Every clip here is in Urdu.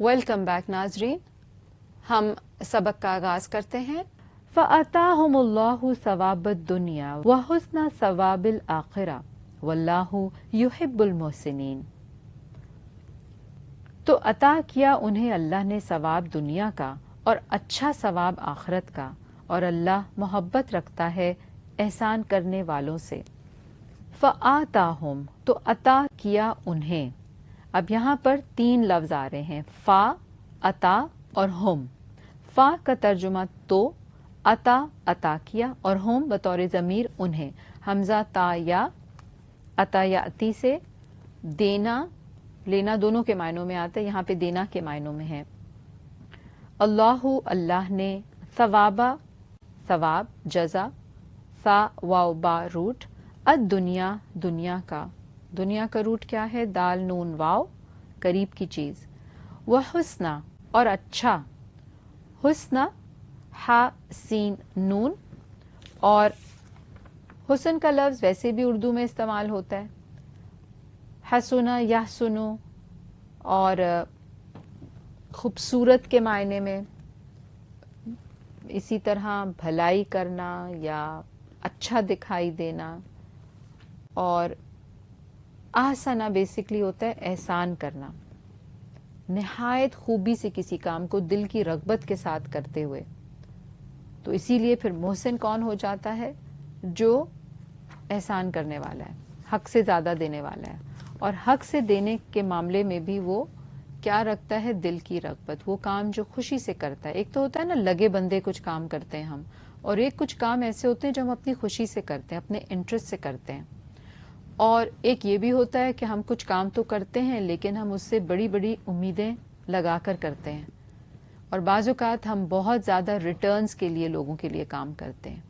ویلکم بیک ناظرین، ہم سبق کا آغاز کرتے ہیں۔ فَأَتَاهُمُ اللَّهُ ثَوَابَ الدُّنْيَا وَحُسْنَ ثَوَابِ الْآخِرَةِ وَاللَّهُ يُحِبُّ الْمُحْسِنِينَ۔ تو عطا کیا انہیں اللہ نے ثواب دنیا کا اور اچھا ثواب آخرت کا، اور اللہ محبت رکھتا ہے احسان کرنے والوں سے۔ فَآتَاهُمْ تو عطا کیا انہیں۔ اب یہاں پر 3 لفظ آ رہے ہیں، فا، عطا اور ہم۔ فا کا ترجمہ تو، عطا عطا کیا، اور ہم بطور ضمیر انہیں۔ حمزہ تا یا عطا یاتی سے دینا لینا دونوں کے معنوں میں آتا ہے، یہاں پہ دینا کے معنوں میں ہے۔ اللہ اللہ نے، ثوابا ثواب جزا، سا واو با روٹ، الدنیا دنیا کا، دنیا کا روٹ کیا ہے؟ دال نون واو، قریب کی چیز۔ وہ حسنہ اور اچھا، حسنہ ہا سین نون، اور حسن کا لفظ ویسے بھی اردو میں استعمال ہوتا ہے، حسنہ یحسنو، اور خوبصورت کے معنی میں، اسی طرح بھلائی کرنا یا اچھا دکھائی دینا، اور احسنہ بیسکلی ہوتا ہے احسان کرنا، نہایت خوبی سے کسی کام کو دل کی رغبت کے ساتھ کرتے ہوئے۔ تو اسی لیے پھر محسن کون ہو جاتا ہے؟ جو احسان کرنے والا ہے، حق سے زیادہ دینے والا ہے، اور حق سے دینے کے معاملے میں بھی وہ کیا رکھتا ہے؟ دل کی رغبت، وہ کام جو خوشی سے کرتا ہے۔ ایک تو ہوتا ہے نا لگے بندے کچھ کام کرتے ہیں ہم، اور ایک کچھ کام ایسے ہوتے ہیں جو ہم اپنی خوشی سے کرتے ہیں، اپنے انٹرسٹ سے کرتے ہیں، اور ایک یہ بھی ہوتا ہے کہ ہم کچھ کام تو کرتے ہیں لیکن ہم اس سے بڑی بڑی امیدیں لگا کر کرتے ہیں، اور بعض اوقات ہم بہت زیادہ ریٹرنز کے لیے لوگوں کے لیے کام کرتے ہیں۔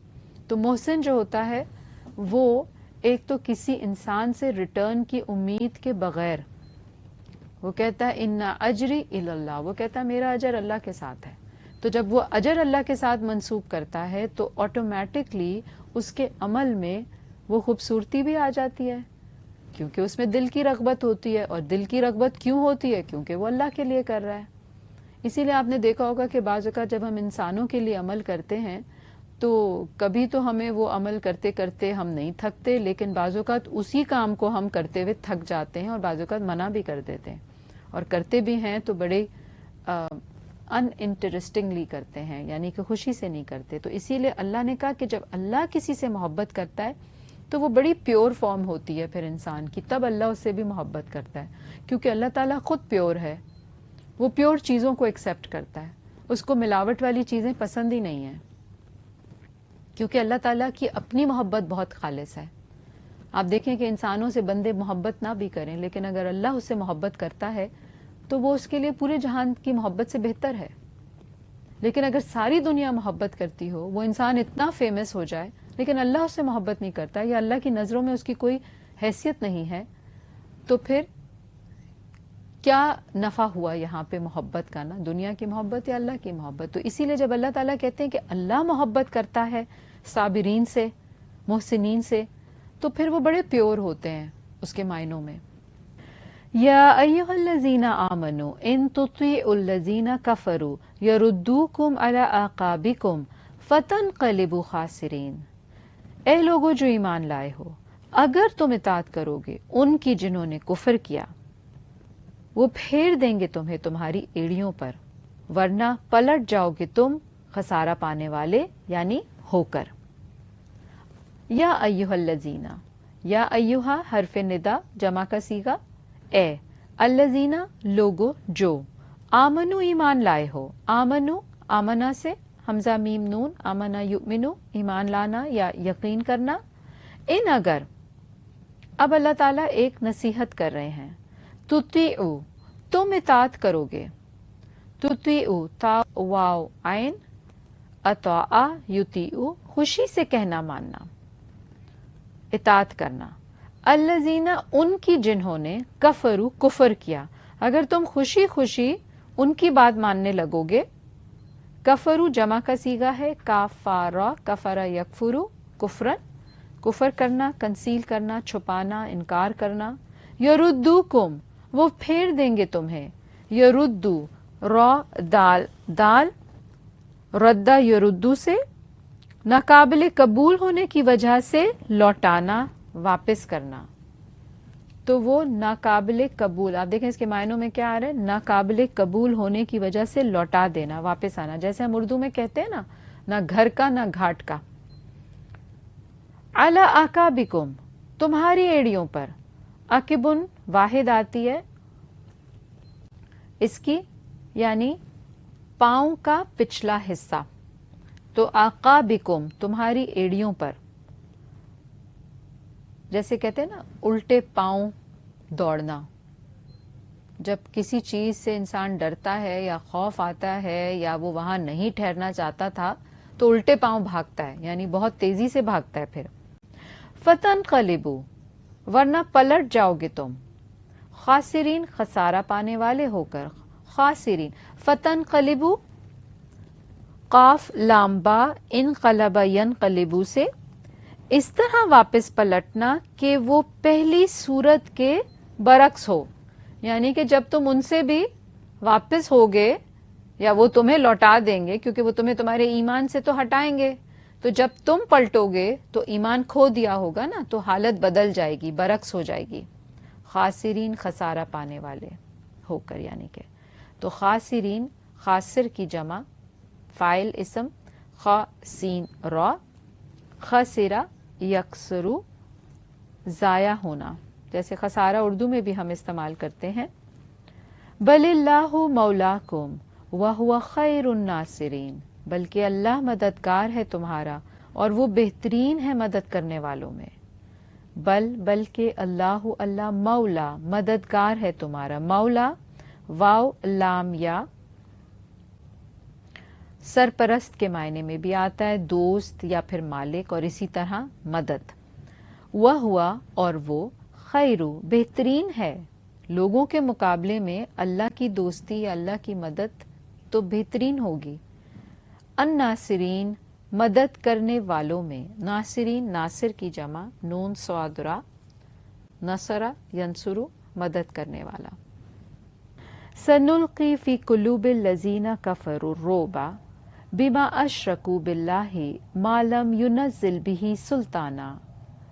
تو محسن جو ہوتا ہے وہ ایک تو کسی انسان سے ریٹرن کی امید کے بغیر، وہ کہتا ہے ان اجری الی اللہ، وہ کہتا ہے میرا اجر اللہ کے ساتھ ہے۔ تو جب وہ اجر اللہ کے ساتھ منسوب کرتا ہے تو آٹومیٹکلی اس کے عمل میں وہ خوبصورتی بھی آ جاتی ہے، کیونکہ اس میں دل کی رغبت ہوتی ہے، اور دل کی رغبت کیوں ہوتی ہے؟ کیونکہ وہ اللہ کے لیے کر رہا ہے۔ اسی لیے آپ نے دیکھا ہوگا کہ بعض اوقات جب ہم انسانوں کے لیے عمل کرتے ہیں تو کبھی تو ہمیں وہ عمل کرتے کرتے ہم نہیں تھکتے، لیکن بعض اوقات اسی کام کو ہم کرتے ہوئے تھک جاتے ہیں، اور بعض اوقات منع بھی کر دیتے ہیں، اور کرتے بھی ہیں تو بڑے ان انٹرسٹنگلی کرتے ہیں، یعنی کہ خوشی سے نہیں کرتے۔ تو اسی لیے اللہ نے کہا کہ جب اللہ کسی سے محبت کرتا ہے تو وہ بڑی پیور فارم ہوتی ہے پھر انسان کی، تب اللہ اس سے بھی محبت کرتا ہے، کیونکہ اللہ تعالیٰ خود پیور ہے، وہ پیور چیزوں کو ایکسیپٹ کرتا ہے، اس کو ملاوٹ والی چیزیں پسند ہی نہیں ہیں، کیونکہ اللہ تعالیٰ کی اپنی محبت بہت خالص ہے۔ آپ دیکھیں کہ انسانوں سے بندے محبت نہ بھی کریں، لیکن اگر اللہ اس سے محبت کرتا ہے تو وہ اس کے لیے پورے جہان کی محبت سے بہتر ہے۔ لیکن اگر ساری دنیا محبت کرتی ہو، وہ انسان اتنا فیمس ہو جائے لیکن اللہ اس سے محبت نہیں کرتا، یا اللہ کی نظروں میں اس کی کوئی حیثیت نہیں ہے، تو پھر کیا نفع ہوا یہاں پہ محبت کا؟ نا دنیا کی محبت یا اللہ کی محبت؟ تو اسی لیے جب اللہ تعالیٰ کہتے ہیں کہ اللہ محبت کرتا ہے صابرین سے، محسنین سے، تو پھر وہ بڑے پیور ہوتے ہیں اس کے معنوں میں۔ یا ایھا الذین آمنوا ان تطیعوا الذین کفروا یردوکم علی اعقابکم فتنقلبوا خاسرین۔ اے لوگو جو ایمان لائے ہو، اگر تم اطاعت کرو گے ان کی جنہوں نے کفر کیا، وہ پھیر دیں گے تمہیں تمہاری ایڑیوں پر، ورنہ پلٹ جاؤ گے تم خسارہ پانے والے یعنی ہو کر۔ یا ایھا الذین، یا ایھا حرف ندا جمع کا صیغہ، اے، الذین لوگو جو، آمنو ایمان لائے ہو، آمنو آمنا سے حمزہ میم نون، آمنا یؤمنو ایمان لانا یا یقین کرنا، ان اگر، اب اللہ تعالیٰ ایک نصیحت کر رہے ہیں، تطیعو تم اطاعت کرو گے، تطیعو تا واو عین، اطاع یطیعو خوشی سے کہنا ماننا، اطاعت کرنا، الذین ان کی جنہوں نے کفروا کفر کیا، اگر تم خوشی خوشی ان کی بات ماننے لگو گے، کفروا جمع کا صیغہ ہے، کافارا کفر یکفر کفرن، کفر کرنا، کنسیل کرنا، چھپانا، انکار کرنا، یردوکم وہ پھیر دیں گے تمہیں، یردو را دال دال ردہ یردو سے ناقابل قبول ہونے کی وجہ سے لوٹانا واپس کرنا. تو وہ ناقابل قبول, آپ دیکھیں اس کے معنوں میں کیا آ رہا ہے, ناقابل قبول ہونے کی وجہ سے لوٹا دینا, واپس آنا, جیسے ہم اردو میں کہتے ہیں نا, نہ گھر کا نہ گھاٹ کا. علی اعقابکم, تمہاری ایڑیوں پر. عقبن واحد آتی ہے اس کی, یعنی پاؤں کا پچھلا حصہ. تو اعقابکم تمہاری ایڑیوں پر, جیسے کہتے ہیں نا الٹے پاؤں دوڑنا. جب کسی چیز سے انسان ڈرتا ہے یا خوف آتا ہے یا وہ وہاں نہیں ٹھہرنا چاہتا تھا تو الٹے پاؤں بھاگتا ہے, یعنی بہت تیزی سے بھاگتا ہے. پھر فتنقلبوا, ورنہ پلٹ جاؤ گے تم, خاسرین خسارہ پانے والے ہو کر. خاسرین, فتنقلبوا قاف لام با انقلب ینقلبو سے, اس طرح واپس پلٹنا کہ وہ پہلی صورت کے برعکس ہو, یعنی کہ جب تم ان سے بھی واپس ہوگے یا وہ تمہیں لوٹا دیں گے, کیونکہ وہ تمہیں تمہارے ایمان سے تو ہٹائیں گے, تو جب تم پلٹو گے تو ایمان کھو دیا ہوگا نا, تو حالت بدل جائے گی, برعکس ہو جائے گی. خاسرین خسارہ پانے والے ہو کر, یعنی کہ تو خاسرین خاسر کی جمع, فاعل اسم خا سین را, خسرہ یکسرو ضائع ہونا, جیسے خسارہ اردو میں بھی ہم استعمال کرتے ہیں. بل اللہ مولاکم وہو خیر الناصرین, بلکہ اللہ مددگار ہے تمہارا اور وہ بہترین ہے مدد کرنے والوں میں. بلکہ اللہ اللہ مولا مددگار ہے تمہارا. مولا واو لام یا سرپرست کے معنی میں بھی آتا ہے, دوست یا پھر مالک, اور اسی طرح مدد. وہ ہوا, اور وہ خیرو بہترین ہے, لوگوں کے مقابلے میں اللہ کی دوستی یا اللہ کی مدد تو بہترین ہوگی. الناصرین مدد کرنے والوں میں. ناصرین ناصر کی جمع, نون صاد را, نصرہ ینصرو مدد کرنے والا. سنلقی فی قلوب الذین کفروا الرعب بما اشرکوا باللہ ما لم ینزل بہ سلطانا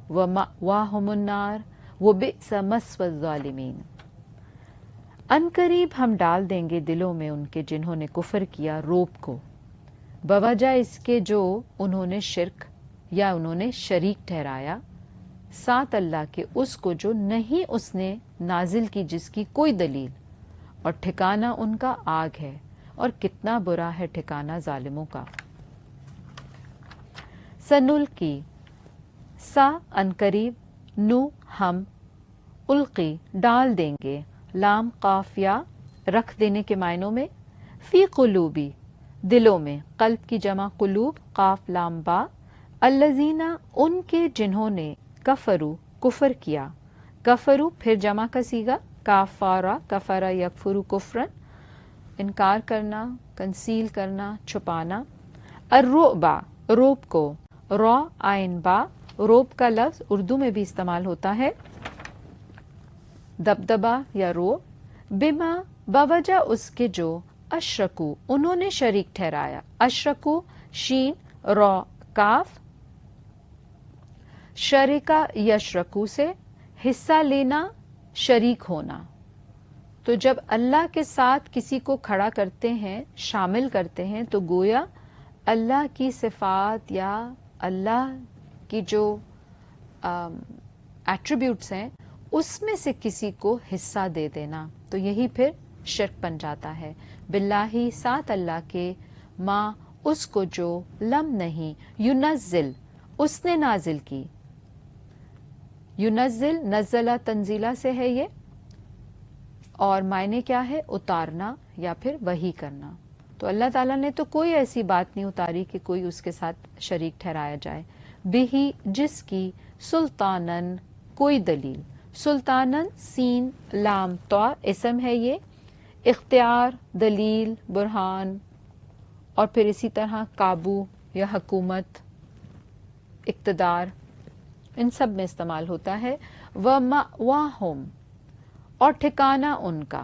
ومأواہم النار وبئس مثوى الظالمین. ان قریب ہم ڈال دیں گے دلوں میں ان کے جنہوں نے کفر کیا روب کو, بوجہ اس کے جو انہوں نے شرک یا انہوں نے شریک ٹھہرایا ساتھ اللہ کے اس کو جو نہیں اس نے نازل کی جس کی کوئی دلیل, اور ٹھکانہ ان کا آگ ہے, اور کتنا برا ہے ٹھکانہ ظالموں کا. سنلقی سا ان قریب, نو ہم, القی ڈال دیں گے, لام قاف یا رکھ دینے کے معنوں میں, فی قلوبی دلوں میں, قلب کی جمع قلوب, قاف لام با, الذین ان کے جنہوں نے, کفرو کفر کیا, کفرو پھر جمع کا صیغہ, کافارا کفرا یکفرو کفرن, انکار کرنا, کنسیل کرنا, چھپانا. الرعبا روب کو, را عین با, روب کا لفظ اردو میں بھی استعمال ہوتا ہے دبدبا یا رو, بما بوجہ اس کے جو, اشرکو انہوں نے شریک ٹھہرایا. اشرکو شین را کاف, شریکہ یشرکو سے حصہ لینا, شریک ہونا. تو جب اللہ کے ساتھ کسی کو کھڑا کرتے ہیں, شامل کرتے ہیں, تو گویا اللہ کی صفات یا اللہ کی جو ایٹریبیوٹس ہیں اس میں سے کسی کو حصہ دے دینا, تو یہی پھر شرک بن جاتا ہے. باللہ ساتھ اللہ کے, ماں اس کو جو, لم نہیں, ینزل اس نے نازل کی. ینزل نزلہ تنزیلہ سے ہے یہ, اور معنی کیا ہے, اتارنا یا پھر وحی کرنا. تو اللہ تعالیٰ نے تو کوئی ایسی بات نہیں اتاری کہ کوئی اس کے ساتھ شریک ٹھہرایا جائے. بہی جس کی, سلطانن کوئی دلیل, سلطانن سین لام تو اسم ہے یہ, اختیار, دلیل, برہان, اور پھر اسی طرح قابو یا حکومت, اقتدار, ان سب میں استعمال ہوتا ہے. وَمَأْوَاهُمْ اور ٹھکانہ ان کا,